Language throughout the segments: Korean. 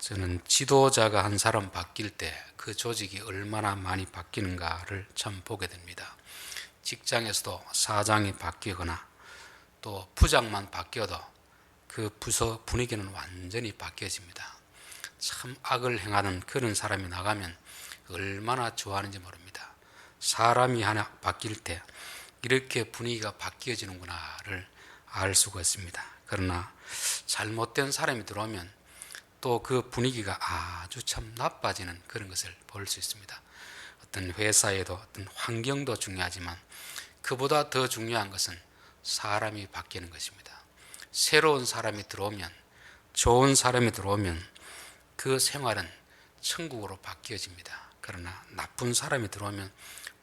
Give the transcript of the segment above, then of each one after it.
저는 지도자가 한 사람 바뀔 때 그 조직이 얼마나 많이 바뀌는가를 참 보게 됩니다. 직장에서도 사장이 바뀌거나 또 부장만 바뀌어도 그 부서 분위기는 완전히 바뀌어집니다. 참 악을 행하는 그런 사람이 나가면 얼마나 좋아하는지 모릅니다. 사람이 하나 바뀔 때 이렇게 분위기가 바뀌어지는구나를 알 수가 있습니다. 그러나 잘못된 사람이 들어오면 또 그 분위기가 아주 참 나빠지는 그런 것을 볼 수 있습니다. 어떤 회사에도 어떤 환경도 중요하지만 그보다 더 중요한 것은 사람이 바뀌는 것입니다. 새로운 사람이 들어오면, 좋은 사람이 들어오면 그 생활은 천국으로 바뀌어집니다. 그러나 나쁜 사람이 들어오면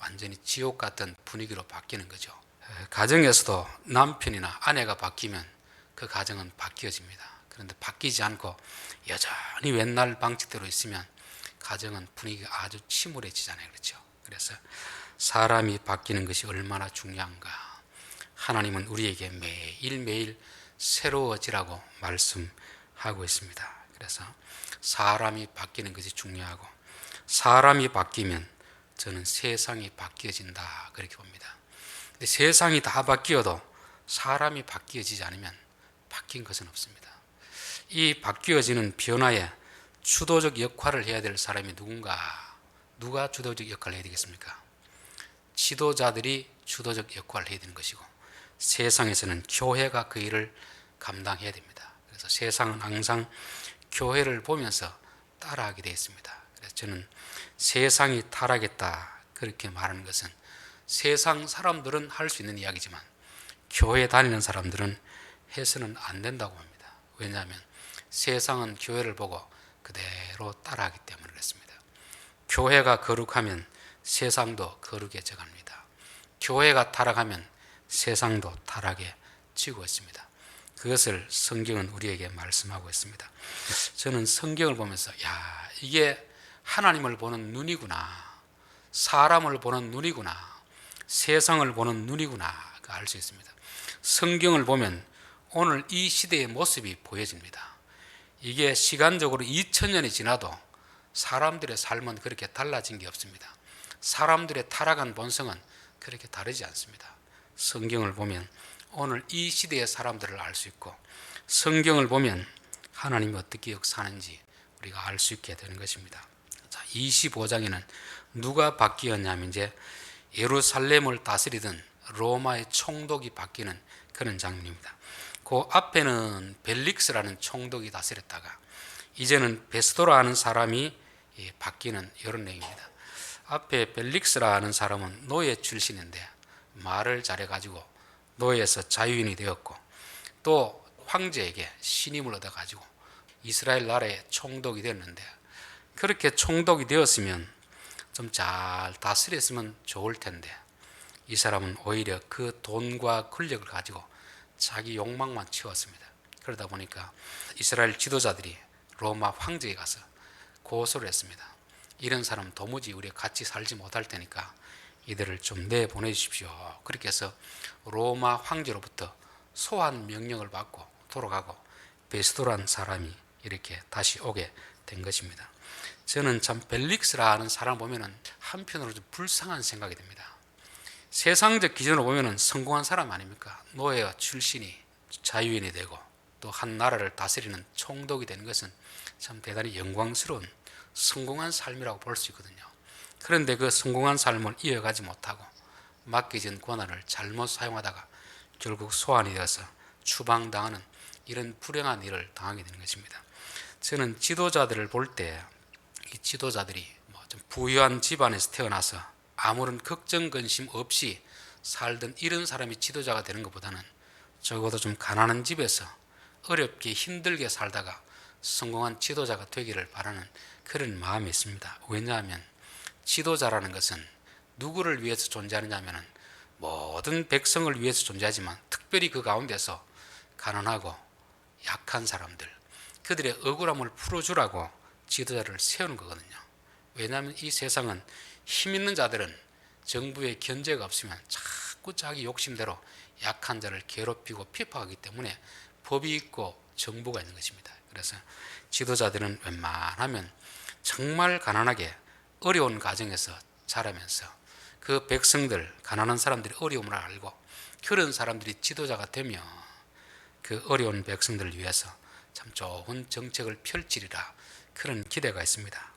완전히 지옥 같은 분위기로 바뀌는 거죠. 가정에서도 남편이나 아내가 바뀌면 그 가정은 바뀌어집니다. 그런데 바뀌지 않고 여전히 옛날 방식대로 있으면 가정은 분위기가 아주 침울해지잖아요. 그렇죠? 그래서 사람이 바뀌는 것이 얼마나 중요한가. 하나님은 우리에게 매일매일 새로워지라고 말씀하고 있습니다. 그래서 사람이 바뀌는 것이 중요하고, 사람이 바뀌면 저는 세상이 바뀌어진다 그렇게 봅니다. 근데 세상이 다 바뀌어도 사람이 바뀌어지지 않으면 바뀐 것은 없습니다. 이 바뀌어지는 변화에 주도적 역할을 해야 될 사람이 누군가? 누가 주도적 역할을 해야 되겠습니까? 지도자들이 주도적 역할을 해야 되는 것이고, 세상에서는 교회가 그 일을 감당해야 됩니다. 그래서 세상은 항상 교회를 보면서 따라하게 되어 있습니다. 그래서 저는 세상이 타락했다 그렇게 말하는 것은 세상 사람들은 할 수 있는 이야기지만 교회 다니는 사람들은 해서는 안 된다고 합니다. 왜냐하면 세상은 교회를 보고 그대로 따라하기 때문에 그렇습니다. 교회가 거룩하면 세상도 거룩해져 갑니다. 교회가 타락하면 세상도 타락해지고 있습니다. 그것을 성경은 우리에게 말씀하고 있습니다. 저는 성경을 보면서 이게 하나님을 보는 눈이구나, 사람을 보는 눈이구나, 세상을 보는 눈이구나 알 수 있습니다. 성경을 보면 오늘 이 시대의 모습이 보여집니다. 이게 시간적으로 2000년이 지나도 사람들의 삶은 그렇게 달라진 게 없습니다. 사람들의 타락한 본성은 그렇게 다르지 않습니다. 성경을 보면 오늘 이 시대의 사람들을 알 수 있고, 성경을 보면 하나님이 어떻게 역사하는지 우리가 알 수 있게 되는 것입니다. 자, 25장에는 누가 바뀌었냐면 이제 예루살렘을 다스리던 로마의 총독이 바뀌는 그런 장면입니다. 그 앞에는 벨릭스라는 총독이 다스렸다가 이제는 베스도라는 사람이 바뀌는 이런 내용입니다. 앞에 벨릭스라는 사람은 노예 출신인데 말을 잘해가지고 노예에서 자유인이 되었고, 또 황제에게 신임을 얻어가지고 이스라엘 나라의 총독이 됐는데, 그렇게 총독이 되었으면 좀 잘 다스렸으면 좋을 텐데 이 사람은 오히려 그 돈과 권력을 가지고 자기 욕망만 채웠습니다. 그러다 보니까 이스라엘 지도자들이 로마 황제에 가서 고소를 했습니다. 이런 사람 도무지 우리가 같이 살지 못할 테니까 이들을 좀 내보내주십시오. 그렇게 해서 로마 황제로부터 소환 명령을 받고 돌아가고 베스도라는 사람이 이렇게 다시 오게 된 것입니다. 저는 참 벨릭스라는 사람 보면은 한편으로 좀 불쌍한 생각이 듭니다. 세상적 기준으로 보면은 성공한 사람 아닙니까? 노예 출신이 자유인이 되고 또 한 나라를 다스리는 총독이 되는 것은 참 대단히 영광스러운 성공한 삶이라고 볼 수 있거든요. 그런데 그 성공한 삶을 이어가지 못하고 맡겨진 권한을 잘못 사용하다가 결국 소환이 되어서 추방당하는 이런 불행한 일을 당하게 되는 것입니다. 저는 지도자들을 볼 때 이 지도자들이 좀 부유한 집안에서 태어나서 아무런 걱정 근심 없이 살던 이런 사람이 지도자가 되는 것보다는 적어도 좀 가난한 집에서 어렵게 힘들게 살다가 성공한 지도자가 되기를 바라는 그런 마음이 있습니다. 왜냐하면 지도자라는 것은 누구를 위해서 존재하느냐 하면 모든 백성을 위해서 존재하지만 특별히 그 가운데서 가난하고 약한 사람들, 그들의 억울함을 풀어주라고 지도자를 세우는 거거든요. 왜냐하면 이 세상은 힘 있는 자들은 정부의 견제가 없으면 자꾸 자기 욕심대로 약한 자를 괴롭히고 핍박하기 때문에 법이 있고 정부가 있는 것입니다. 그래서 지도자들은 웬만하면 정말 가난하게 어려운 가정에서 자라면서 그 백성들, 가난한 사람들이 어려움을 알고 그런 사람들이 지도자가 되면 그 어려운 백성들을 위해서 참 좋은 정책을 펼치리라, 그런 기대가 있습니다.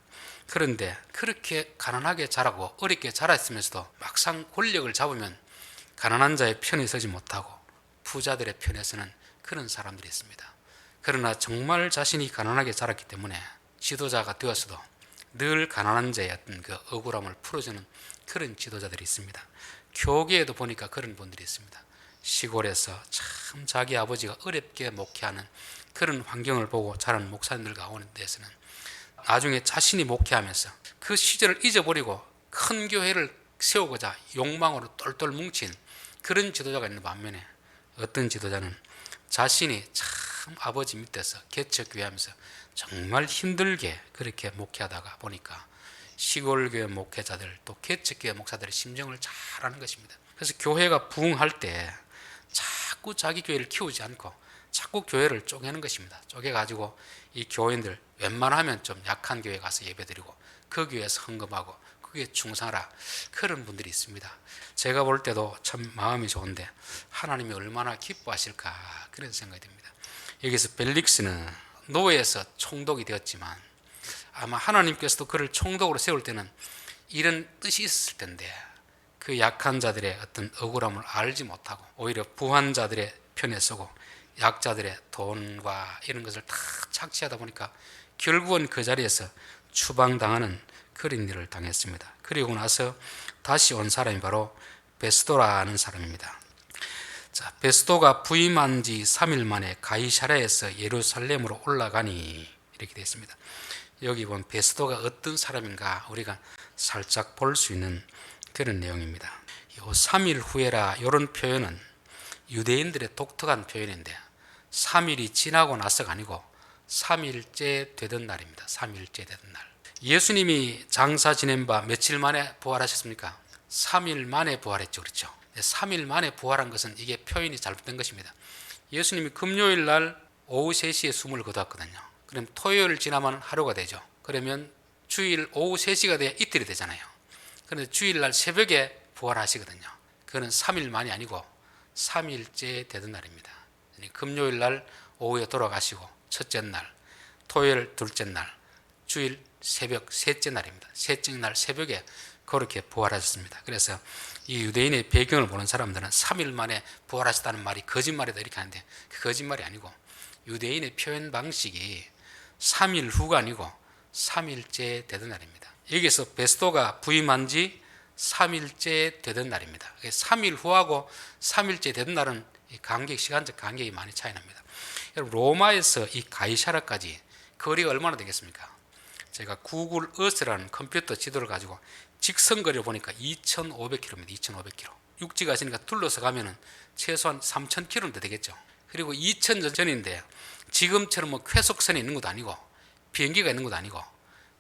그런데 그렇게 가난하게 자라고 어렵게 자랐으면서도 막상 권력을 잡으면 가난한 자의 편에 서지 못하고 부자들의 편에 서는 그런 사람들이 있습니다. 그러나 정말 자신이 가난하게 자랐기 때문에 지도자가 되었어도 늘 가난한 자의 어떤 그 억울함을 풀어주는 그런 지도자들이 있습니다. 교계에도 보니까 그런 분들이 있습니다. 시골에서 참 자기 아버지가 어렵게 목회하는 그런 환경을 보고 자란 목사님들 가운데서는 나중에 자신이 목회하면서 그 시절을 잊어버리고 큰 교회를 세우고자 욕망으로 똘똘 뭉친 그런 지도자가 있는 반면에, 어떤 지도자는 자신이 참 아버지 밑에서 개척교회하면서 정말 힘들게 그렇게 목회하다가 보니까 시골교회 목회자들 또 개척교회 목사들의 심정을 잘 아는 것입니다. 그래서 교회가 부흥할 때 자꾸 자기 교회를 키우지 않고 자꾸 교회를 쪼개는 것입니다. 쪼개가지고 이 교인들 웬만하면 좀 약한 교회 가서 예배드리고 그 교회에서 헌금하고 그게 충성하라, 그런 분들이 있습니다. 제가 볼 때도 참 마음이 좋은데 하나님이 얼마나 기뻐하실까 그런 생각이 듭니다. 여기서 벨릭스는 노예에서 총독이 되었지만 아마 하나님께서도 그를 총독으로 세울 때는 이런 뜻이 있었을 텐데 그 약한 자들의 어떤 억울함을 알지 못하고 오히려 부한 자들의 편에 서고 약자들의 돈과 이런 것을 다 착취하다 보니까 결국은 그 자리에서 추방당하는 그런 일을 당했습니다. 그리고 나서 다시 온 사람이 바로 베스도라는 사람입니다. 자, 베스도가 부임한 지 3일 만에 가이사랴에서 예루살렘으로 올라가니, 이렇게 되어 있습니다. 여기 보면 베스도가 어떤 사람인가 우리가 살짝 볼 수 있는 그런 내용입니다. 이 3일 후에라, 이런 표현은 유대인들의 독특한 표현인데 3일이 지나고 나서가 아니고 3일째 되던 날입니다. 3일째 되던 날. 예수님이 장사 지낸 바 며칠 만에 부활하셨습니까? 3일 만에 부활했죠. 그렇죠? 3일 만에 부활한 것은 이게 표현이 잘못된 것입니다. 예수님이 금요일 날 오후 3시에 숨을 거두었거든요. 그럼 토요일 지나면 하루가 되죠. 그러면 주일 오후 3시가 돼야 이틀이 되잖아요. 그런데 주일날 새벽에 부활하시거든요. 그거는 3일 만이 아니고 3일째 되던 날입니다. 금요일 날 오후에 돌아가시고 첫째 날, 토요일 둘째 날, 주일 새벽 셋째 날입니다. 셋째 날 새벽에 그렇게 부활하셨습니다. 그래서 이 유대인의 배경을 보는 사람들은 3일 만에 부활하셨다는 말이 거짓말이다 이렇게 하는데 그 거짓말이 아니고 유대인의 표현 방식이 3일 후가 아니고 3일째 되던 날입니다. 여기서 베스도가 부임한 지 3일째 되던 날입니다. 3일 후하고 3일째 되던 날은 시간적 간격이 많이 차이 납니다. 여러분, 로마에서 이 가이사랴까지 거리가 얼마나 되겠습니까? 제가 구글 어스라는 컴퓨터 지도를 가지고 직선거리를 보니까 2,500km입니다. 2,500km. 육지 가시니까 둘러서 가면은 최소한 3,000km 되겠죠. 그리고 2,000년 전인데 지금처럼 뭐 쾌속선이 있는 것도 아니고 비행기가 있는 것도 아니고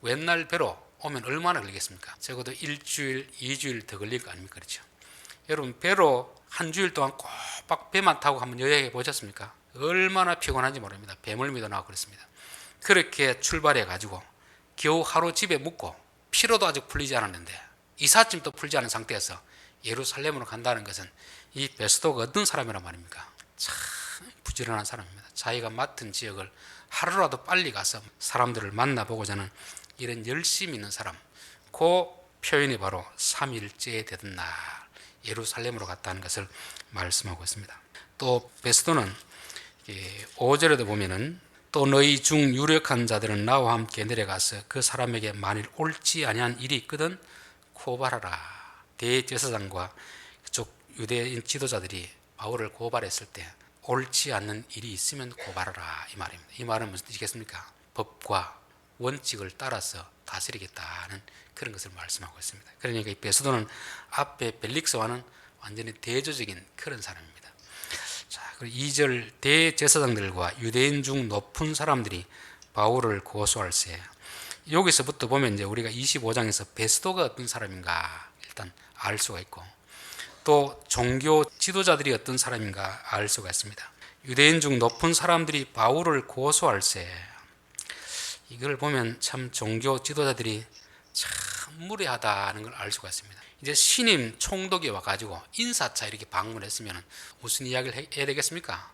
웬날 배로 오면 얼마나 걸리겠습니까? 적어도 일주일, 2주일 더 걸릴 거 아닙니까? 그렇죠? 여러분, 배로 한 주일 동안 꼬박 배만 타고 한번 여행해 보셨습니까? 얼마나 피곤한지 모릅니다. 배멀미도 나고 그렇습니다. 그렇게 출발해 가지고 겨우 하루 집에 묵고 피로도 아직 풀리지 않았는데 이삿짐도 풀지 않은 상태에서 예루살렘으로 간다는 것은 이 베스도가 어떤 사람이란 말입니까? 참 부지런한 사람입니다. 자기가 맡은 지역을 하루라도 빨리 가서 사람들을 만나보고자 하는 이런 열심히 있는 사람, 그 표현이 바로 3일째 되던 날 예루살렘으로 갔다는 것을 말씀하고 있습니다. 또 베스도는 5절에도 보면은 또 너희 중 유력한 자들은 나와 함께 내려가서 그 사람에게 만일 옳지 아니한 일이 있거든 고발하라. 대제사장과 그쪽 유대인 지도자들이 바울을 고발했을 때 옳지 않는 일이 있으면 고발하라, 이 말입니다. 이 말은 무슨 뜻이겠습니까? 법과 원칙을 따라서 다스리겠다는 그런 것을 말씀하고 있습니다. 그러니까 이 베스도는 앞에 벨릭스와는 완전히 대조적인 그런 사람입니다. 자, 그리고 2절 대제사장들과 유대인 중 높은 사람들이 바울을 고소할세. 여기서부터 보면 이제 우리가 25장에서 베스도가 어떤 사람인가 일단 알 수가 있고 또 종교 지도자들이 어떤 사람인가 알 수가 있습니다. 유대인 중 높은 사람들이 바울을 고소할세. 이걸 보면 참 종교 지도자들이 참 무례하다는 걸 알 수가 있습니다. 이제 신임 총독이 와가지고 인사차 이렇게 방문했으면 무슨 이야기를 해야 되겠습니까?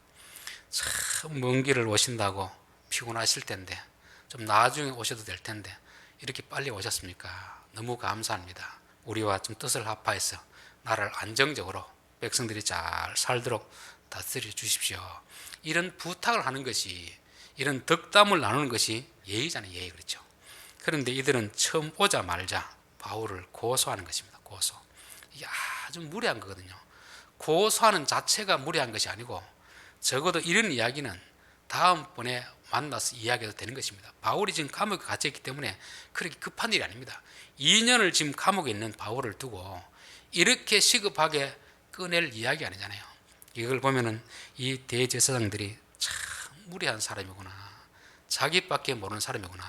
참 먼 길을 오신다고 피곤하실 텐데 좀 나중에 오셔도 될 텐데 이렇게 빨리 오셨습니까? 너무 감사합니다. 우리와 좀 뜻을 합하여서 나라를 안정적으로 백성들이 잘 살도록 다스려 주십시오. 이런 부탁을 하는 것이, 이런 덕담을 나누는 것이 예의잖아요. 예의. 그렇죠. 그런데 이들은 처음 오자마자 바울을 고소하는 것입니다. 고소. 이게 아주 무례한 거거든요. 고소하는 자체가 무례한 것이 아니고 적어도 이런 이야기는 다음번에 만나서 이야기해도 되는 것입니다. 바울이 지금 감옥에 갇혀 있기 때문에 그렇게 급한 일이 아닙니다. 2년을 지금 감옥에 있는 바울을 두고 이렇게 시급하게 꺼낼 이야기 아니잖아요. 이걸 보면은 이 대제사장들이 참 무례한 사람이구나, 자기밖에 모르는 사람이구나,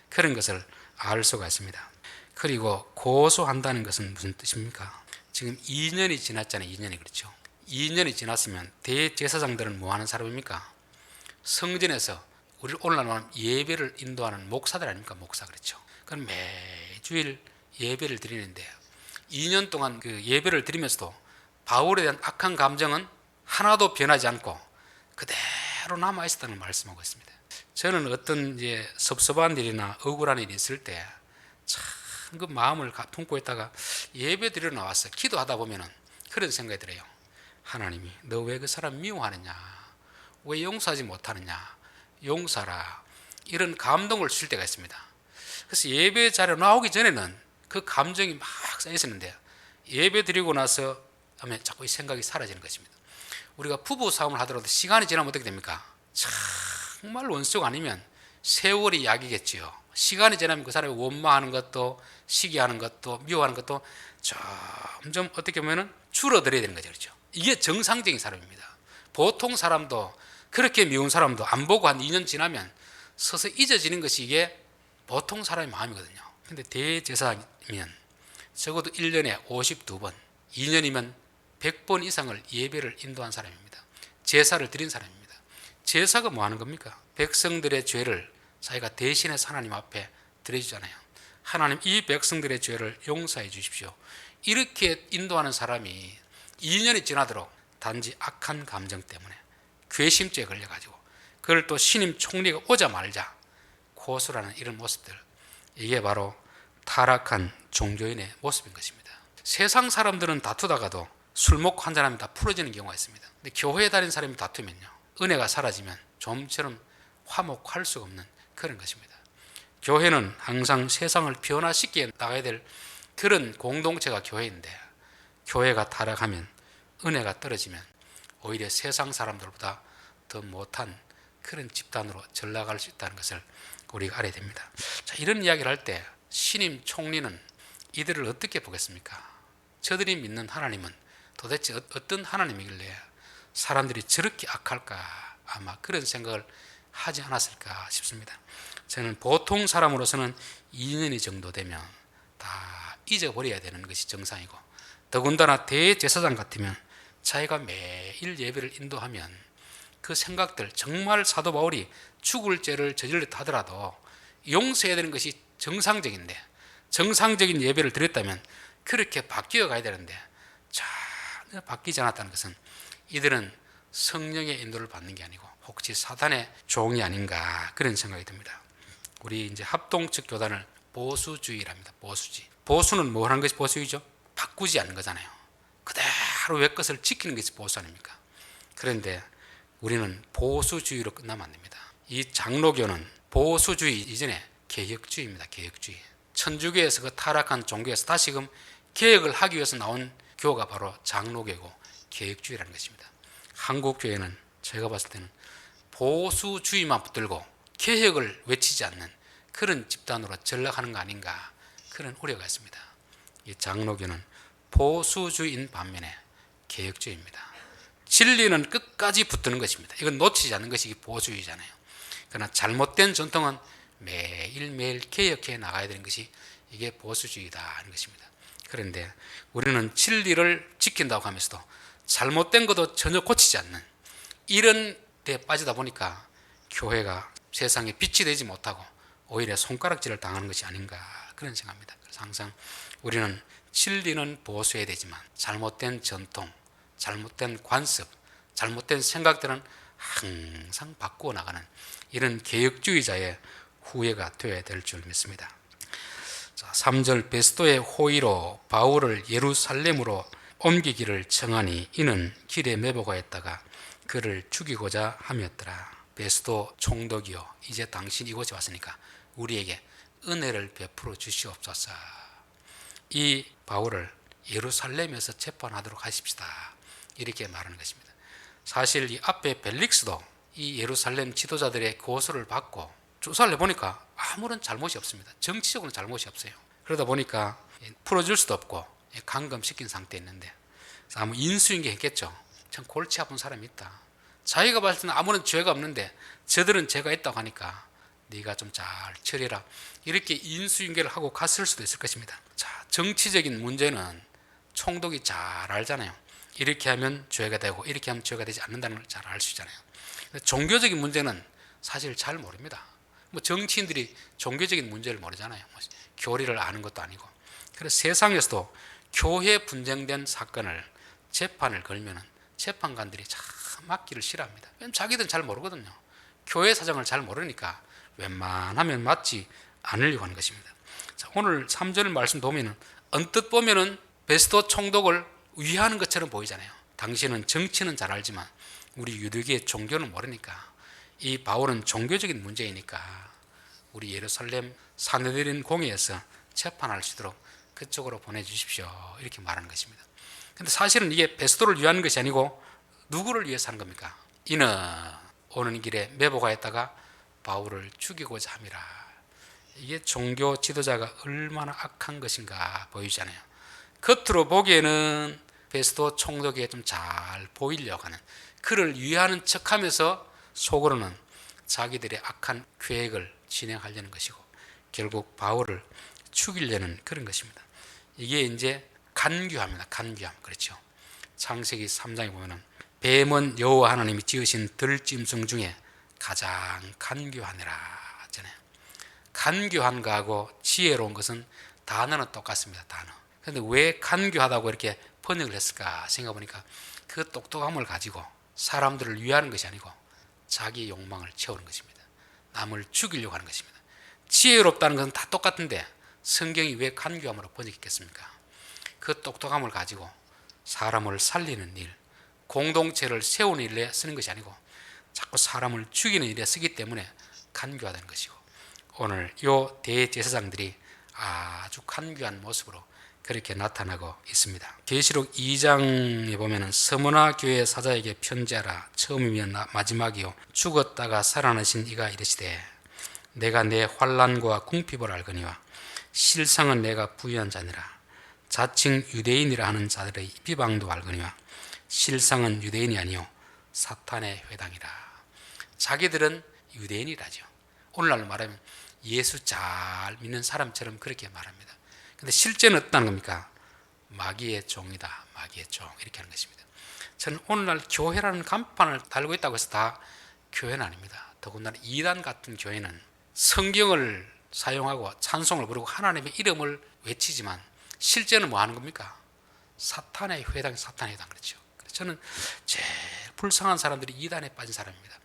그런 것을 알 수가 있습니다. 그리고 고소한다는 것은 무슨 뜻입니까? 지금 2년이 지났잖아요. 2년이. 그렇죠. 2년이 지났으면 대제사장들은 뭐 하는 사람입니까? 성전에서 우리 오늘날 말하면 예배를 인도하는 목사들 아닙니까? 목사. 그렇죠. 그럼 매주일 예배를 드리는데 2년 동안 그 예배를 드리면서도 바울에 대한 악한 감정은 하나도 변하지 않고 그대로 남아 있었다는 걸 말씀하고 있습니다. 저는 어떤 이제 섭섭한 일이나 억울한 일이 있을 때 참 그 마음을 품고 있다가 예배 드리러 나와서 기도하다 보면은 그런 생각이 들어요. 하나님이 너 왜 그 사람 미워하느냐, 왜 용서하지 못하느냐, 용서라, 이런 감동을 주실 때가 있습니다. 그래서 예배 자리에 나오기 전에는 그 감정이 막 쌓여 있었는데 예배 드리고 나서 하면 자꾸 이 생각이 사라지는 것입니다. 우리가 부부 싸움을 하더라도 시간이 지나면 어떻게 됩니까? 정말 원수가 아니면 세월이 약이겠지요. 시간이 지나면 그 사람이 원망하는 것도, 시기하는 것도, 미워하는 것도 점점 어떻게 보면 줄어들어야 되는 거죠. 그렇죠? 이게 정상적인 사람입니다. 보통 사람도, 그렇게 미운 사람도 안 보고 한 2년 지나면 서서히 잊어지는 것이 이게 보통 사람의 마음이거든요. 근데 대제사장이면 적어도 1년에 52번, 2년이면 100번 이상을 예배를 인도한 사람입니다. 제사를 드린 사람입니다. 제사가 뭐 하는 겁니까? 백성들의 죄를 자기가 대신해서 하나님 앞에 드려주잖아요. 하나님, 이 백성들의 죄를 용서해 주십시오. 이렇게 인도하는 사람이 2년이 지나도록 단지 악한 감정 때문에 괘씸죄에 걸려가지고 그걸 또 신임 총리가 오자마자 고소라는 이런 모습들, 이게 바로 타락한 종교인의 모습인 것입니다. 세상 사람들은 다투다가도 술 먹고 한잔하면 다 풀어지는 경우가 있습니다. 근데 교회에 다니는 사람이 다투면요, 은혜가 사라지면 좀처럼 화목할 수가 없는 그런 것입니다. 교회는 항상 세상을 변화시키게 나가야 될 그런 공동체가 교회인데, 교회가 타락하면, 은혜가 떨어지면 오히려 세상 사람들보다 더 못한 그런 집단으로 전락할 수 있다는 것을 우리가 알아야 됩니다. 자, 이런 이야기를 할 때 신임 총리는 이들을 어떻게 보겠습니까? 저들이 믿는 하나님은 도대체 어떤 하나님이길래 사람들이 저렇게 악할까, 아마 그런 생각을 하지 않았을까 싶습니다. 저는 보통 사람으로서는 2년이 정도 되면 다 잊어버려야 되는 것이 정상이고, 더군다나 대제사장 같으면 자기가 매일 예배를 인도하면 그 생각들, 정말 사도 바울이 죽을 죄를 저질렀다 하더라도 용서해야 되는 것이 정상적인데, 정상적인 예배를 드렸다면 그렇게 바뀌어 가야 되는데 전혀 바뀌지 않았다는 것은 이들은 성령의 인도를 받는 게 아니고 혹시 사단의 종이 아닌가, 그런 생각이 듭니다. 우리 이제 합동 측 교단을 보수주의랍니다. 보수주의. 보수는 뭐 하는 것이 보수주의죠? 바꾸지 않는 거잖아요. 그대로 왜 것을 지키는 것이 보수 아닙니까? 그런데 우리는 보수주의로 끝나면 안 됩니다. 이 장로교는 보수주의 이전에 개혁주의입니다. 개혁주의. 천주교에서 그 타락한 종교에서 다시금 개혁을 하기 위해서 나온 교가 바로 장로교고 개혁주의라는 것입니다. 한국교회는 제가 봤을 때는 보수주의만 붙들고 개혁을 외치지 않는 그런 집단으로 전락하는 거 아닌가, 그런 우려가 있습니다. 이 장로교는 보수주의인 반면에 개혁주의입니다. 진리는 끝까지 붙드는 것입니다. 이건 놓치지 않는 것이 보수주의잖아요. 그러나 잘못된 전통은 매일매일 개혁해 나가야 되는 것이 이게 보수주의다 하는 것입니다. 그런데 우리는 진리를 지킨다고 하면서도 잘못된 것도 전혀 고치지 않는 이런 때 빠지다 보니까 교회가 세상에 빛이 되지 못하고 오히려 손가락질을 당하는 것이 아닌가 그런 생각합니다. 그래서 항상 우리는 진리는 보수해야 되지만 잘못된 전통, 잘못된 관습, 잘못된 생각들은 항상 바꾸어 나가는 이런 개혁주의자의 후예가 되어야 될 줄 믿습니다. 3절 베스도의 호의로 바울을 예루살렘으로 옮기기를 청하니 이는 길에 매복하였다가 그를 죽이고자 함이었더라. 베스도 총독이여, 이제 당신 이곳에 왔으니까 우리에게 은혜를 베풀어 주시옵소서. 이 바울을 예루살렘에서 재판하도록 하십시다. 이렇게 말하는 것입니다. 사실 이 앞에 벨릭스도 이 예루살렘 지도자들의 고소를 받고 조사를 해보니까 아무런 잘못이 없습니다. 정치적으로는 잘못이 없어요. 그러다 보니까 풀어줄 수도 없고 감금시킨 상태에 있는데 아무 인수인계 했겠죠. 참 골치 아픈 사람이 있다. 자기가 봤을 때는 아무런 죄가 없는데 저들은 죄가 있다고 하니까 네가 좀 잘 처리해라. 이렇게 인수인계를 하고 갔을 수도 있을 것입니다. 자, 정치적인 문제는 총독이 잘 알잖아요. 이렇게 하면 죄가 되고 이렇게 하면 죄가 되지 않는다는 걸 잘 알 수 있잖아요. 종교적인 문제는 사실 잘 모릅니다. 뭐 정치인들이 종교적인 문제를 모르잖아요. 뭐 교리를 아는 것도 아니고. 그래서 세상에서도 교회 분쟁된 사건을 재판을 걸면은 재판관들이 참 맡기를 싫어합니다. 왜냐면 자기들은 잘 모르거든요. 교회 사정을 잘 모르니까 웬만하면 맞지 않으려고 하는 것입니다. 자, 오늘 3절 말씀 보면은 언뜻 보면은 베스도 총독을 위하는 것처럼 보이잖아요. 당신은 정치는 잘 알지만 우리 유대교의 종교는 모르니까 이 바울은 종교적인 문제이니까 우리 예루살렘 사내들인 공회에서 재판할 수 있도록 그쪽으로 보내주십시오. 이렇게 말하는 것입니다. 근데 사실은 이게 베스도를 위하는 것이 아니고 누구를 위해서 하는 겁니까? 이는 오는 길에 매복하였다가 바울을 죽이고자 함이라. 이게 종교 지도자가 얼마나 악한 것인가 보이잖아요. 겉으로 보기에는 베스도 총독에게 좀 잘 보이려고 하는, 그를 위하는 척하면서 속으로는 자기들의 악한 계획을 진행하려는 것이고 결국 바울을 죽이려는 그런 것입니다. 이게 이제 간교합니다. 간교함. 그렇죠. 창세기 3장에 보면은 뱀은 여호와 하나님이 지으신 들짐승 중에 가장 간교하니라 하잖아요. 간교한 거하고 지혜로운 것은 단어는 똑같습니다. 단어. 그런데 왜 간교하다고 이렇게 번역을 했을까 생각해보니까 그 똑똑함을 가지고 사람들을 위하는 것이 아니고 자기 욕망을 채우는 것입니다. 남을 죽이려고 하는 것입니다. 지혜롭다는 것은 다 똑같은데 성경이 왜 간교함으로 번역했겠습니까? 그 똑똑함을 가지고 사람을 살리는 일, 공동체를 세우는 일에 쓰는 것이 아니고 자꾸 사람을 죽이는 일에 쓰기 때문에 간교하다는 것이고, 오늘 이 대제사장들이 아주 간교한 모습으로 그렇게 나타나고 있습니다. 계시록 2장에 보면 스무나 교회 사자에게 편지하라. 처음이며 마지막이요 죽었다가 살아나신 이가 이르시되 내가 내 환난과 궁핍을 알거니와 실상은 내가 부유한 자니라. 자칭 유대인이라 하는 자들의 비방도 알거니와 실상은 유대인이 아니요 사탄의 회당이라. 자기들은 유대인이라죠. 오늘날로 말하면 예수 잘 믿는 사람처럼 그렇게 말합니다. 근데 실제는 어떠한 겁니까? 마귀의 종이다. 마귀의 종. 이렇게 하는 것입니다. 저는 오늘날 교회라는 간판을 달고 있다고 해서 다 교회는 아닙니다. 더군다나 이단 같은 교회는 성경을 사용하고 찬송을 부르고 하나님의 이름을 외치지만 실제는 뭐 하는 겁니까? 사탄의 회당, 사탄의 회당. 그렇죠. 저는 제일 불쌍한 사람들이 이단에 빠진 사람입니다.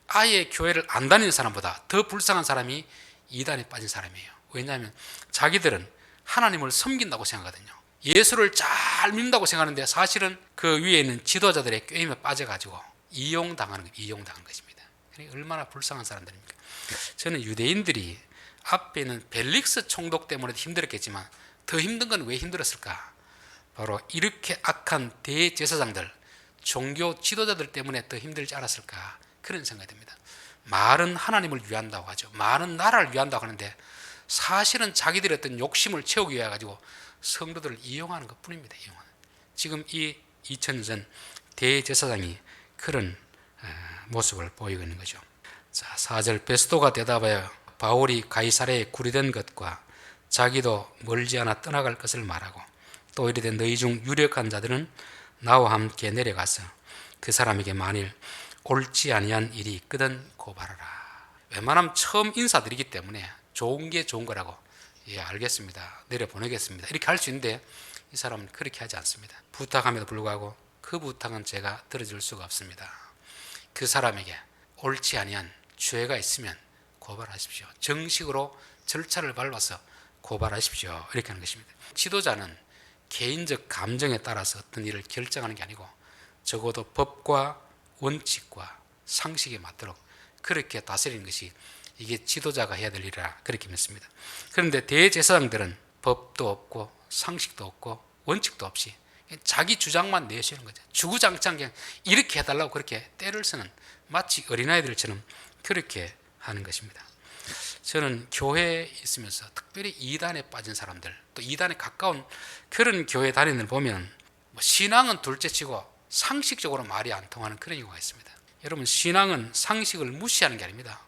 아예 교회를 안 다니는 사람보다 더 불쌍한 사람이 이단에 빠진 사람이에요. 왜냐하면 자기들은 하나님을 섬긴다고 생각하거든요. 예수를 잘 믿는다고 생각하는데 사실은 그 위에 있는 지도자들의 꾀임에 빠져가지고 이용당하는 것입니다. 얼마나 불쌍한 사람들입니까? 저는 유대인들이 앞에 있는 벨릭스 총독 때문에 힘들었겠지만 더 힘든 건 왜 힘들었을까? 바로 이렇게 악한 대제사장들, 종교 지도자들 때문에 더 힘들지 않았을까? 그런 생각이 듭니다. 말은 하나님을 위한다고 하죠. 말은 나라를 위한다고 하는데 사실은 자기들의 어떤 욕심을 채우기 위해 가지고 성도들을 이용하는 것 뿐입니다. 지금 이 2000년 전 대제사장이 그런 모습을 보이고 있는 거죠. 자, 4절 베스도가 대답하여 바울이 가이사랴에 구리된 것과 자기도 멀지 않아 떠나갈 것을 말하고 또 이르되 너희 중 유력한 자들은 나와 함께 내려가서 그 사람에게 만일 옳지 아니한 일이 있거든 고발하라. 웬만하면 처음 인사드리기 때문에 좋은 게 좋은 거라고, 예 알겠습니다, 내려보내겠습니다, 이렇게 할 수 있는데 이 사람은 그렇게 하지 않습니다. 부탁함에도 불구하고 그 부탁은 제가 들어줄 수가 없습니다. 그 사람에게 옳지 아니한 죄가 있으면 고발하십시오. 정식으로 절차를 밟아서 고발하십시오. 이렇게 하는 것입니다. 지도자는 개인적 감정에 따라서 어떤 일을 결정하는 게 아니고 적어도 법과 원칙과 상식에 맞도록 그렇게 다스리는 것이 이게 지도자가 해야 될 일이라 그렇게 믿습니다. 그런데 대제사장들은 법도 없고 상식도 없고 원칙도 없이 자기 주장만 내시는 거죠. 주구장창 그냥 이렇게 해달라고 그렇게 때를 쓰는, 마치 어린아이들처럼 그렇게 하는 것입니다. 저는 교회에 있으면서 특별히 이단에 빠진 사람들, 또 이단에 가까운 그런 교회 다니는 보면 신앙은 둘째치고 상식적으로 말이 안 통하는 그런 경우가 있습니다. 여러분, 신앙은 상식을 무시하는 게 아닙니다.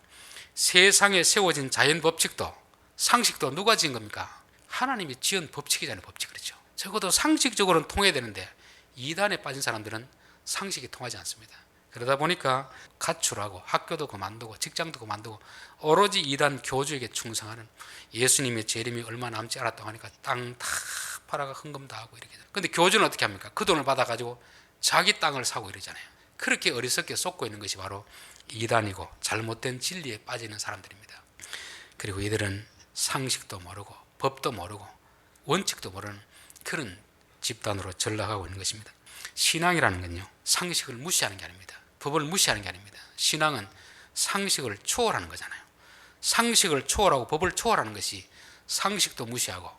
세상에 세워진 자연 법칙도 상식도 누가 지은 겁니까? 하나님이 지은 법칙이잖아요. 법칙. 그렇죠. 적어도 상식적으로는 통해야 되는데 이단에 빠진 사람들은 상식이 통하지 않습니다. 그러다 보니까 가출하고 학교도 그만두고 직장도 그만두고 오로지 이단 교주에게 충성하는, 예수님의 재림이 얼마 남지 않았다고 하니까 땅 다 팔아가 헌금 다 하고 이렇게. 근데 교주는 어떻게 합니까? 그 돈을 받아가지고 자기 땅을 사고 이러잖아요. 그렇게 어리석게 쏟고 있는 것이 바로 이단이고 잘못된 진리에 빠지는 사람들입니다. 그리고 이들은 상식도 모르고 법도 모르고 원칙도 모르는 그런 집단으로 전락하고 있는 것입니다. 신앙이라는 건요, 상식을 무시하는 게 아닙니다. 법을 무시하는 게 아닙니다. 신앙은 상식을 초월하는 거잖아요. 상식을 초월하고 법을 초월하는 것이 상식도 무시하고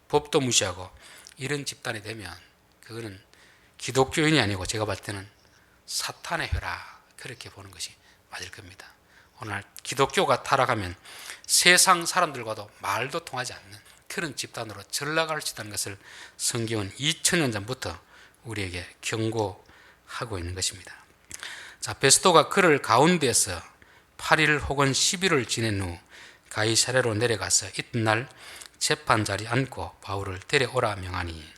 법도 무시하고 이런 집단이 되면 그거는 기독교인이 아니고 제가 봤을 때는 사탄의 혈아, 그렇게 보는 것이 맞을 겁니다. 오늘 기독교가 타락하면 세상 사람들과도 말도 통하지 않는 그런 집단으로 전락할 수 있다는 것을 성경은 2000년 전부터 우리에게 경고하고 있는 것입니다. 자, 베스토가 그를 가운데에서 8일 혹은 10일을 지낸 후 가이사랴로 내려가서 이튿날 재판 자리에 앉고 바울을 데려오라 명하니,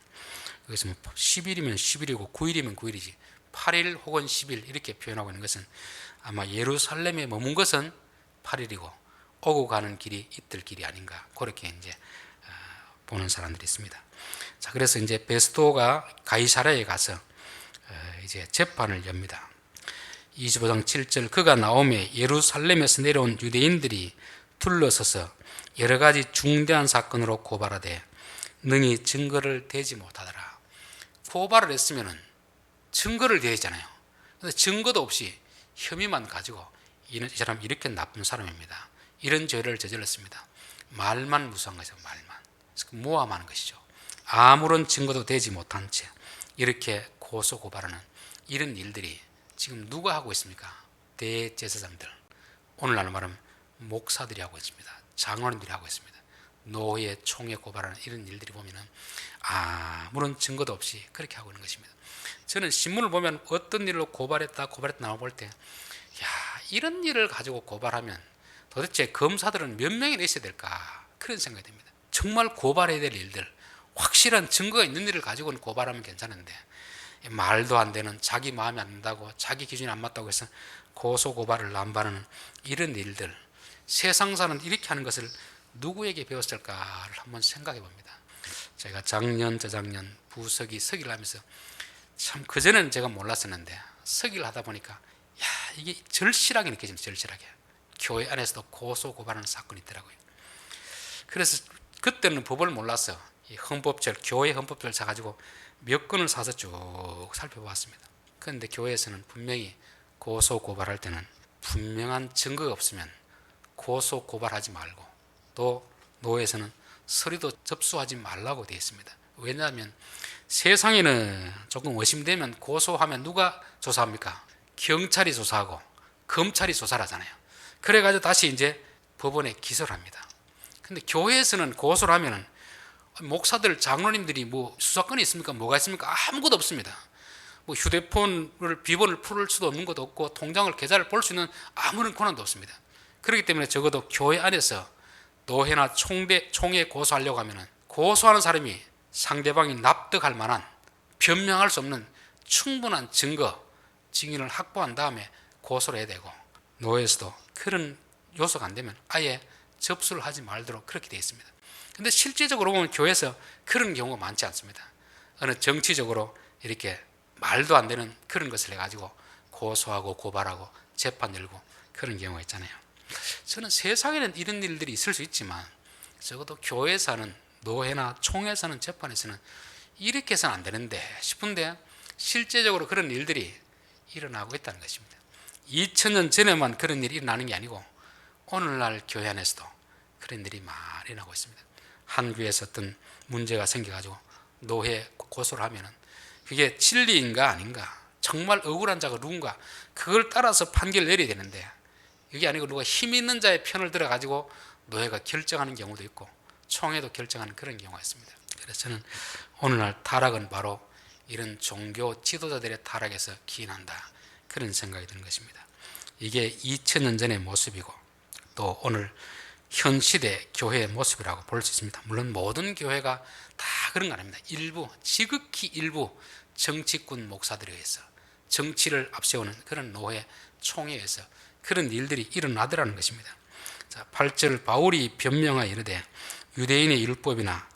여기서 10일이면 10일이고 9일이면 9일이지 8일 혹은 10일 이렇게 표현하고 있는 것은 아마 예루살렘에 머문 것은 8일이고 오고 가는 길이 이틀 길이 아닌가, 그렇게 이제 보는 사람들이 있습니다. 자, 그래서 이제 베스토가 가이사랴에 가서 이제 재판을 엽니다. 25장 7절, 그가 나오매 예루살렘에서 내려온 유대인들이 둘러서서 여러 가지 중대한 사건으로 고발하되 능히 증거를 대지 못하더라. 고발을 했으면은 증거를 대잖아요. 근데 증거도 없이 혐의만 가지고 이 사람 이렇게 나쁜 사람입니다, 이런 죄를 저질렀습니다, 말만 무서운 것이죠. 말만 모함하는 것이죠. 아무런 증거도 되지 못한 채 이렇게 고소 고발하는 이런 일들이 지금 누가 하고 있습니까? 대제사장들, 오늘날 말하면 목사들이 하고 있습니다. 장로님들이 하고 있습니다. 노예, 총회 고발하는 이런 일들이 보면은 아무런 증거도 없이 그렇게 하고 있는 것입니다. 저는 신문을 보면 어떤 일로 고발했다 나와 볼 때, 이런 일을 가지고 고발하면 도대체 검사들은 몇 명이나 있어야 될까, 그런 생각이 듭니다. 정말 고발해야 될 일들, 확실한 증거가 있는 일을 가지고는 고발하면 괜찮은데 말도 안 되는, 자기 마음에 안 든다고 자기 기준이 안 맞다고 해서 고소 고발을 남발하는 이런 일들, 세상 사는 이렇게 하는 것을 누구에게 배웠을까를 한번 생각해 봅니다. 제가 작년 저작년 부서기 서기를 하면서 참 그전에는 제가 몰랐었는데 서기를 하다 보니까 이게 절실하게 느껴집니다. 절실하게 교회 안에서도 고소 고발하는 사건이 있더라고요. 그래서 그때는 법을 몰라서 이 헌법절, 교회 헌법절 사가지고 몇 권을 사서 쭉 살펴보았습니다. 그런데 교회에서는 분명히 고소 고발할 때는 분명한 증거가 없으면 고소 고발하지 말고, 또 노회에서는 서류도 접수하지 말라고 되어 있습니다. 왜냐하면 세상에는 조금 의심되면 고소하면 누가 조사합니까? 경찰이 조사하고 검찰이 조사를 하잖아요. 그래가지고 다시 이제 법원에 기소를 합니다. 근데 교회에서는 고소를 하면은 목사들, 장로님들이 뭐 수사권이 있습니까? 뭐가 있습니까? 아무것도 없습니다. 뭐 휴대폰을 비번을 풀을 수도 없는 것도 없고 통장을 계좌를 볼 수 있는 아무런 권한도 없습니다. 그렇기 때문에 적어도 교회 안에서 노회나 총회 고소하려고 하면은 고소하는 사람이 상대방이 납득할 만한 변명할 수 없는 충분한 증거, 증인을 확보한 다음에 고소를 해야 되고, 노회에서도 그런 요소가 안 되면 아예 접수를 하지 말도록 그렇게 되어 있습니다. 근데 실제적으로 보면 교회에서 그런 경우가 많지 않습니다. 어느 정치적으로 이렇게 말도 안 되는 그런 것을 해가지고 고소하고 고발하고 재판 열고 그런 경우가 있잖아요. 저는 세상에는 이런 일들이 있을 수 있지만 적어도 교회에서 하는, 노회나 총회에서 하는 재판에서는 이렇게 해서는 안 되는데 싶은데 실제적으로 그런 일들이 일어나고 있다는 것입니다. 2000년 전에만 그런 일이 일어나는 게 아니고 오늘날 교회 안에서도 그런 일이 많이 나고 있습니다. 한 교회에서 어떤 문제가 생겨가지고 노회 고소를 하면은 그게 진리인가 아닌가, 정말 억울한 자가 누군가, 그걸 따라서 판결을 내려야 되는데 이게 아니고 누가 힘 있는 자의 편을 들어가지고 노회가 결정하는 경우도 있고 총회도 결정하는 그런 경우가 있습니다. 그래서 저는 오늘날 타락은 바로 이런 종교 지도자들의 타락에서 기인한다, 그런 생각이 드는 것입니다. 이게 2000년 전의 모습이고 또 오늘 현 시대 교회의 모습이라고 볼 수 있습니다. 물론 모든 교회가 다 그런 거 아닙니다. 일부, 지극히 일부 정치꾼 목사들에 의해서 정치를 앞세우는 그런 노회, 총회에서 그런 일들이 일어나더라는 것입니다. 자, 8절 바울이 변명하여 이르되 유대인의 율법이나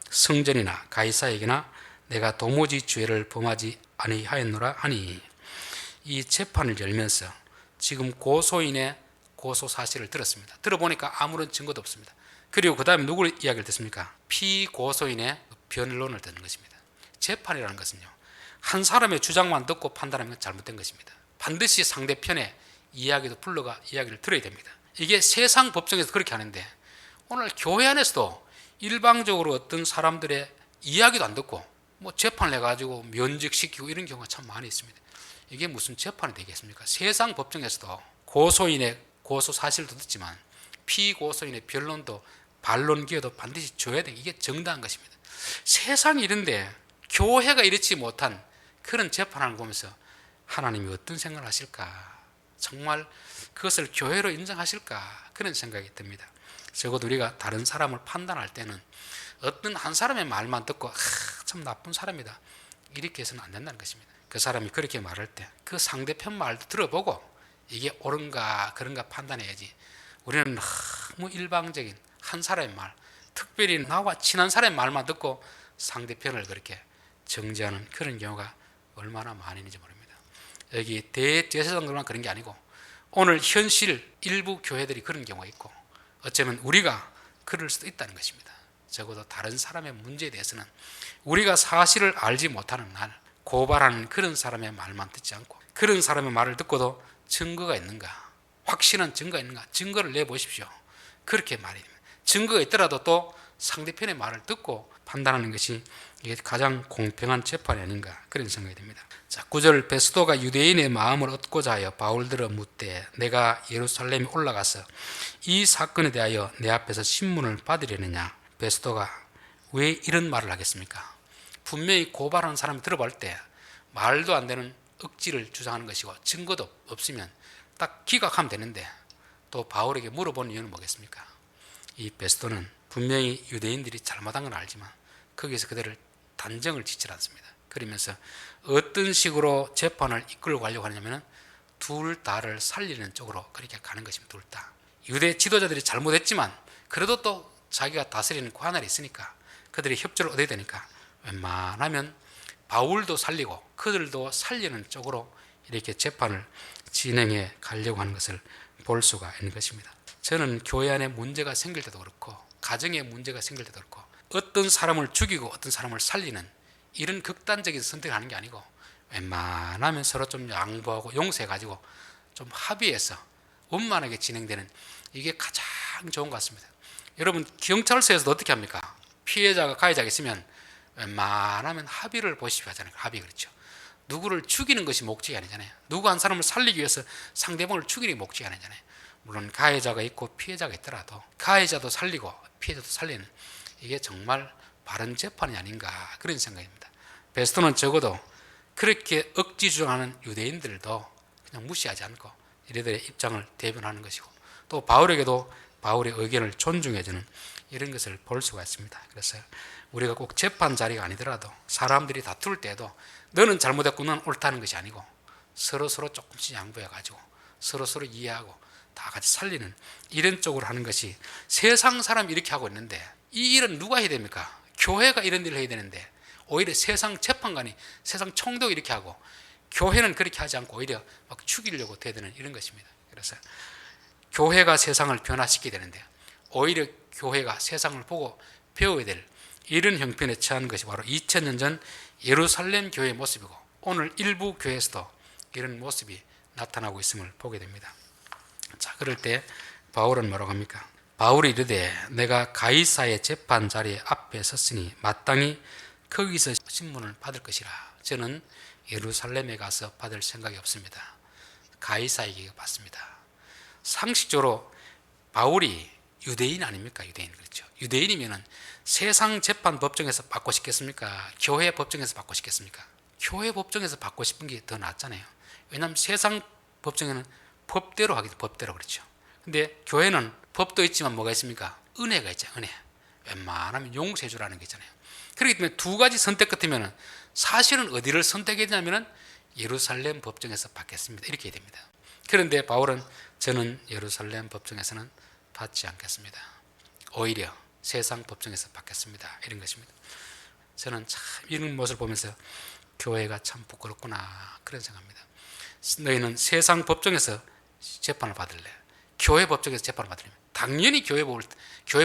성전이나 가이사에게나 내가 도무지 죄를 범하지 아니하였노라 하니, 이 재판을 열면서 지금 고소인의 고소 사실을 들었습니다. 들어보니까 아무런 증거도 없습니다. 그리고 그 다음에 누구를 이야기를 듣습니까? 피고소인의 변론을 듣는 것입니다. 재판이라는 것은요, 한 사람의 주장만 듣고 판단하면 잘못된 것입니다. 반드시 상대편의 이야기도 불러가 이야기를 들어야 됩니다. 이게 세상 법정에서 그렇게 하는데 오늘 교회 안에서도 일방적으로 어떤 사람들의 이야기도 안 듣고 뭐 재판을 해가지고 면직시키고 이런 경우가 참 많이 있습니다. 이게 무슨 재판이 되겠습니까? 세상 법정에서도 고소인의 고소 사실도 듣지만 피고소인의 변론도 반론 기회도 반드시 줘야 돼. 이게 정당한 것입니다. 세상이 이런데 교회가 이렇지 못한 그런 재판을 보면서 하나님이 어떤 생각을 하실까? 정말 그것을 교회로 인정하실까? 그런 생각이 듭니다. 적어도 우리가 다른 사람을 판단할 때는 어떤 한 사람의 말만 듣고 참 나쁜 사람이다, 이렇게 해서는 안 된다는 것입니다. 그 사람이 그렇게 말할 때 그 상대편 말도 들어보고 이게 옳은가 그런가 판단해야지, 우리는 너무 일방적인 한 사람의 말, 특별히 나와 친한 사람의 말만 듣고 상대편을 그렇게 정죄하는 그런 경우가 얼마나 많이 있는지 모릅니다. 여기 대제사장들만 그런 게 아니고 오늘 현실 일부 교회들이 그런 경우가 있고 어쩌면 우리가 그럴 수도 있다는 것입니다. 적어도 다른 사람의 문제에 대해서는 우리가 사실을 알지 못하는 날 고발하는 그런 사람의 말만 듣지 않고 그런 사람의 말을 듣고도 증거가 있는가, 확실한 증거가 있는가, 증거를 내보십시오, 그렇게 말입니다. 증거가 있더라도 또 상대편의 말을 듣고 판단하는 것이 이게 가장 공평한 재판이 아닌가, 그런 생각이 듭니다. 자, 9절 베스도가 유대인의 마음을 얻고자 하여 바울들어 묻되 내가 예루살렘에 올라가서 이 사건에 대하여 내 앞에서 신문을 받으려느냐. 베스도가 왜 이런 말을 하겠습니까? 분명히 고발하는 사람이 들어볼 때 말도 안 되는 억지를 주장하는 것이고 증거도 없으면 딱 기각하면 되는데 또 바울에게 물어보는 이유는 뭐겠습니까? 이 베스도는 분명히 유대인들이 잘못한 건 알지만 거기서 그들을 단정을 짓지 않습니다. 그러면서 어떤 식으로 재판을 이끌고 가려고 하냐면 둘 다를 살리는 쪽으로 그렇게 가는 것입니다. 둘 다. 유대 지도자들이 잘못했지만 그래도 또 자기가 다스리는 관할이 있으니까 그들이 협조를 얻어야 되니까 웬만하면 바울도 살리고 그들도 살리는 쪽으로 이렇게 재판을 진행해 가려고 하는 것을 볼 수가 있는 것입니다. 저는 교회 안에 문제가 생길 때도 그렇고 가정에 문제가 생길 때도 그렇고 어떤 사람을 죽이고 어떤 사람을 살리는 이런 극단적인 선택을 하는 게 아니고 웬만하면 서로 좀 양보하고 용서해가지고 좀 합의해서 원만하게 진행되는 이게 가장 좋은 것 같습니다. 여러분 경찰서에서도 어떻게 합니까? 피해자가 가해자가 있으면 웬만하면 합의를 보십시오 하잖아요. 합의, 그렇죠. 누구를 죽이는 것이 목적이 아니잖아요. 누구 한 사람을 살리기 위해서 상대방을 죽이는 게 목적이 아니잖아요. 물론 가해자가 있고 피해자가 있더라도 가해자도 살리고 피해자도 살리는 이게 정말 바른 재판이 아닌가, 그런 생각입니다. 베스토는 적어도 그렇게 억지 주장하는 유대인들도 그냥 무시하지 않고 이들의 입장을 대변하는 것이고 또 바울에게도 바울의 의견을 존중해주는 이런 것을 볼 수가 있습니다. 그래서 우리가 꼭 재판 자리가 아니더라도 사람들이 다툴 때도 너는 잘못했고 너는 옳다는 것이 아니고 서로 조금씩 양보해가지고 서로서로 이해하고 다 같이 살리는 이런 쪽으로 하는 것이, 세상 사람이 이렇게 하고 있는데 이 일은 누가 해야 됩니까? 교회가 이런 일을 해야 되는데 오히려 세상 재판관이, 세상 총독이 이렇게 하고, 교회는 그렇게 하지 않고 오히려 막 죽이려고 대드는 이런 것입니다. 그래서 교회가 세상을 변화시켜야 되는데 오히려 교회가 세상을 보고 배워야 될 이런 형편에 처한 것이 바로 2000년 전 예루살렘 교회의 모습이고, 오늘 일부 교회에서도 이런 모습이 나타나고 있음을 보게 됩니다. 자, 그럴 때 바울은 뭐라고 합니까? 바울이 이르되 내가 가이사의 재판 자리 앞에 섰으니 마땅히 거기서 신문을 받을 것이라. 저는 예루살렘에 가서 받을 생각이 없습니다. 가이사에게 받습니다. 상식적으로 바울이 유대인 아닙니까? 유대인, 그렇죠? 유대인이면은 세상 재판 법정에서 받고 싶겠습니까? 교회 법정에서 받고 싶겠습니까? 교회 법정에서 받고 싶은 게 더 낫잖아요. 왜냐하면 세상 법정에는 법대로 하기, 법대로, 그렇죠? 근데 교회는 법도 있지만 뭐가 있습니까? 은혜가 있죠. 은혜. 웬만하면 용서해 주라는 게 있잖아요. 그렇기 때문에 두 가지 선택 같으면 사실은 어디를 선택해야 되냐면 예루살렘 법정에서 받겠습니다, 이렇게 해야 됩니다. 그런데 바울은 저는 예루살렘 법정에서는 받지 않겠습니다. 오히려 세상 법정에서 받겠습니다, 이런 것입니다. 저는 참 이런 모습을 보면서 교회가 참 부끄럽구나, 그런 생각합니다. 너희는 세상 법정에서 재판을 받을래? 교회 법정에서 재판을 받으려면 당연히 교회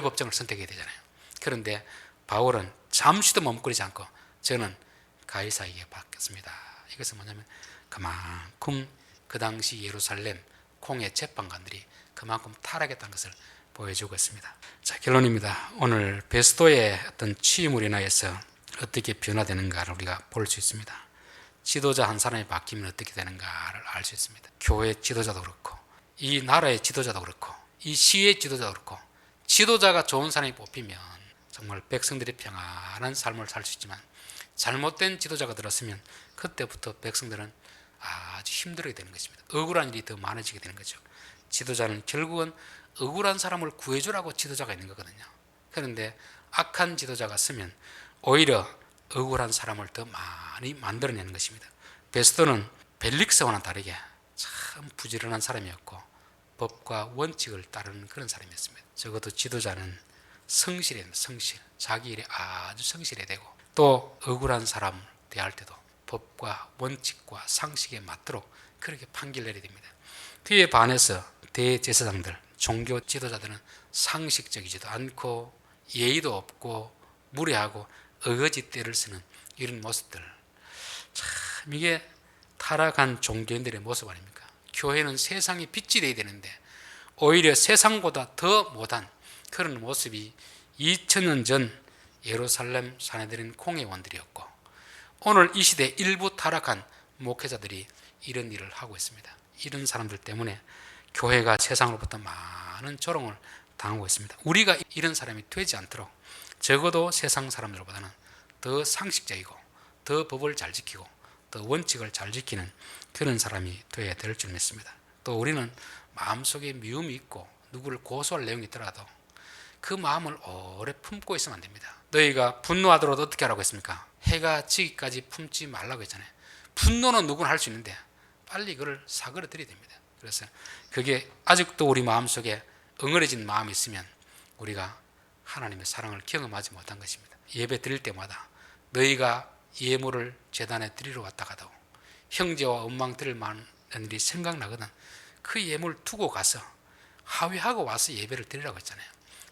법정을 선택해야 되잖아요. 그런데 바울은 잠시도 머뭇거리지 않고 저는 가이사에게 받겠습니다. 이것은 뭐냐면 그만큼 그 당시 예루살렘 공의 재판관들이 그만큼 타락했다는 것을 보여주고 있습니다. 자, 결론입니다. 오늘 베스도의 어떤 취임으로 인하여서 어떻게 변화되는가를 우리가 볼 수 있습니다. 지도자 한 사람이 바뀌면 어떻게 되는가를 알 수 있습니다. 교회 지도자도 그렇고 이 나라의 지도자도 그렇고 이 시의 지도자도 그렇고, 지도자가 좋은 사람이 뽑히면 정말 백성들이 평안한 삶을 살 수 있지만 잘못된 지도자가 들었으면 그때부터 백성들은 아주 힘들게 되는 것입니다. 억울한 일이 더 많아지게 되는 거죠. 지도자는 결국은 억울한 사람을 구해주라고 지도자가 있는 거거든요. 그런데 악한 지도자가 쓰면 오히려 억울한 사람을 더 많이 만들어내는 것입니다. 베스도는 벨릭스와는 다르게 참 부지런한 사람이었고 법과 원칙을 따르는 그런 사람이었습니다. 적어도 지도자는 성실해야 됩니다. 성실. 자기 일에 아주 성실해야 되고, 또 억울한 사람을 대할 때도 법과 원칙과 상식에 맞도록 그렇게 판결을 내려야 됩니다. 그에 반해서 대제사장들, 종교 지도자들은 상식적이지도 않고 예의도 없고 무례하고 어거지 떼를 쓰는 이런 모습들, 참 이게 타락한 종교인들의 모습 아닙니까? 교회는 세상의 빛이 되어야 되는데 오히려 세상보다 더 못한 그런 모습이 2000년 전 예루살렘 사내들인 공회원들이었고, 오늘 이 시대 일부 타락한 목회자들이 이런 일을 하고 있습니다. 이런 사람들 때문에 교회가 세상으로부터 많은 조롱을 당하고 있습니다. 우리가 이런 사람이 되지 않도록 적어도 세상 사람들보다는 더 상식적이고 더 법을 잘 지키고 더 원칙을 잘 지키는 그런 사람이 되어야 될 줄 믿습니다. 또 우리는 마음속에 미움이 있고 누구를 고소할 내용이 있더라도 그 마음을 오래 품고 있으면 안 됩니다. 너희가 분노하더라도 어떻게 하라고 했습니까? 해가 지기까지 품지 말라고 했잖아요. 분노는 누구나 할 수 있는데 빨리 그걸 사그러뜨려야 됩니다. 그래서 그게 아직도 우리 마음속에 엉어려진 마음이 있으면 우리가 하나님의 사랑을 경험하지 못한 것입니다. 예배 드릴 때마다 너희가 예물을 제단에 드리러 왔다가도 형제와 원망 드릴 만한 일이 생각나거든 그 예물을 두고 가서 하회하고 와서 예배를 드리라고 했잖아요.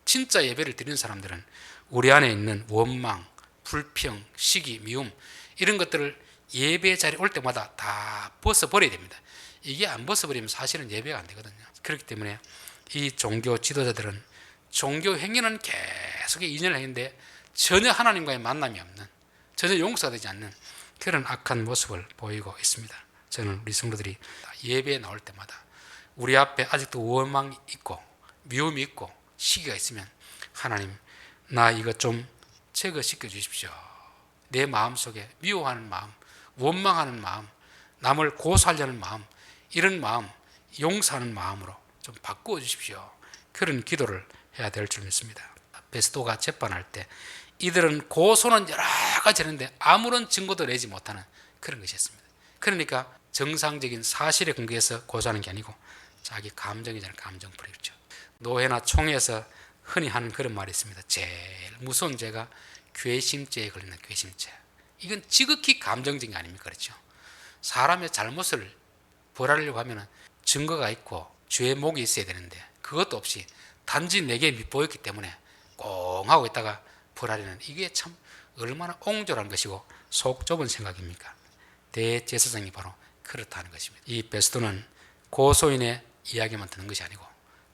진짜 예배를 드리는 사람들은 우리 안에 있는 원망, 불평, 시기, 미움 이런 것들을 예배 자리에 올 때마다 다 벗어버려야 됩니다. 이게 안 벗어버리면 사실은 예배가 안 되거든요. 그렇기 때문에 이 종교 지도자들은 종교 행위는 계속 인연을 했는데 전혀 하나님과의 만남이 없는, 전혀 용서가 되지 않는 그런 악한 모습을 보이고 있습니다. 저는 우리 성도들이 예배에 나올 때마다 우리 앞에 아직도 원망이 있고 미움이 있고 시기가 있으면 하나님 나 이거 좀 제거시켜 주십시오. 내 마음속에 미워하는 마음, 원망하는 마음, 남을 고소하려는 마음, 이런 마음, 용서하는 마음으로 좀 바꾸어 주십시오. 그런 기도를 해야 될 줄 믿습니다. 베스도가 재판할 때 이들은 고소는 여러 가지 했는데 아무런 증거도 내지 못하는 그런 것이었습니다. 그러니까 정상적인 사실에 근거해서 고소하는 게 아니고 자기 감정이잖아요. 감정풀이죠. 노회나 총회에서 흔히 하는 그런 말이 있습니다. 제일 무서운 죄가 괘씸죄에 걸리는 괘씸죄. 이건 지극히 감정적인 게 아닙니까? 그렇죠? 사람의 잘못을 벌하려고 하면 증거가 있고 죄목이 있어야 되는데 그것도 없이 단지 내게 밑보였기 때문에 꽁 하고 있다가 벌하려는, 이게 참 얼마나 옹졸한 것이고 속 좁은 생각입니까? 대제사장이 바로 그렇다는 것입니다. 이 베스도는 고소인의 이야기만 듣는 것이 아니고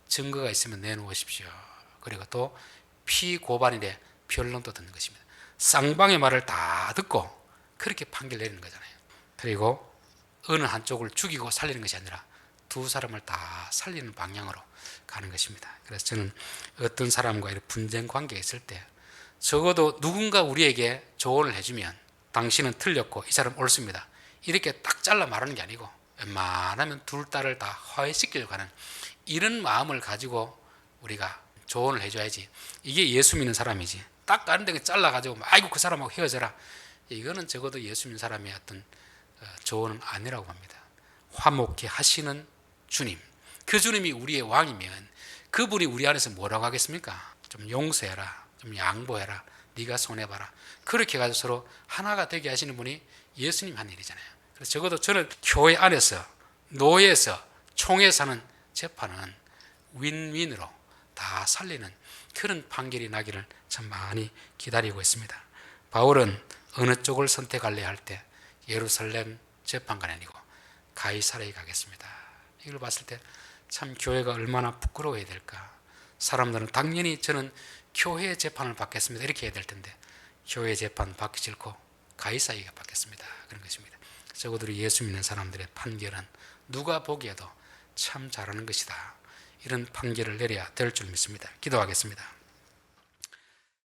증거가 있으면 내놓으십시오. 그리고 또 피고발인의 변론도 듣는 것입니다. 쌍방의 말을 다 듣고 그렇게 판결 내리는 거잖아요. 그리고 어느 한쪽을 죽이고 살리는 것이 아니라 두 사람을 다 살리는 방향으로 가는 것입니다. 그래서 저는 어떤 사람과 이런 분쟁 관계가 있을 때 적어도 누군가 우리에게 조언을 해주면 당신은 틀렸고 이 사람 옳습니다, 이렇게 딱 잘라 말하는 게 아니고 웬만하면 둘 딸을 다 화해시키려고 하는 이런 마음을 가지고 우리가 조언을 해줘야지. 이게 예수 믿는 사람이지. 딱 다른 데 잘라가지고 아이고 그 사람하고 헤어져라, 이거는 적어도 예수 믿는 사람의 어떤 조언은 아니라고 합니다. 화목케 하시는 주님, 그 주님이 우리의 왕이면 그분이 우리 안에서 뭐라고 하겠습니까? 좀 용서해라, 좀 양보해라, 네가 손해봐라, 그렇게 해가지고 서로 하나가 되게 하시는 분이 예수님 한 일이잖아요. 그래서 적어도 저는 교회 안에서, 노예에서, 총회에서 하는 재판은 윈윈으로 다 살리는 그런 판결이 나기를 참 많이 기다리고 있습니다. 바울은 어느 쪽을 선택할래 할 때 예루살렘 재판관이 아니고 가이사랴에 가겠습니다. 이걸 봤을 때 참 교회가 얼마나 부끄러워야 될까. 사람들은 당연히 저는 교회의 재판을 받겠습니다 이렇게 해야 될 텐데 교회의 재판 받기 싫고 가이사랴가 받겠습니다, 그런 것입니다. 적어도 예수 믿는 사람들의 판결은 누가 보기에도 참 잘하는 것이다, 이런 판결을 내려야 될 줄 믿습니다. 기도하겠습니다.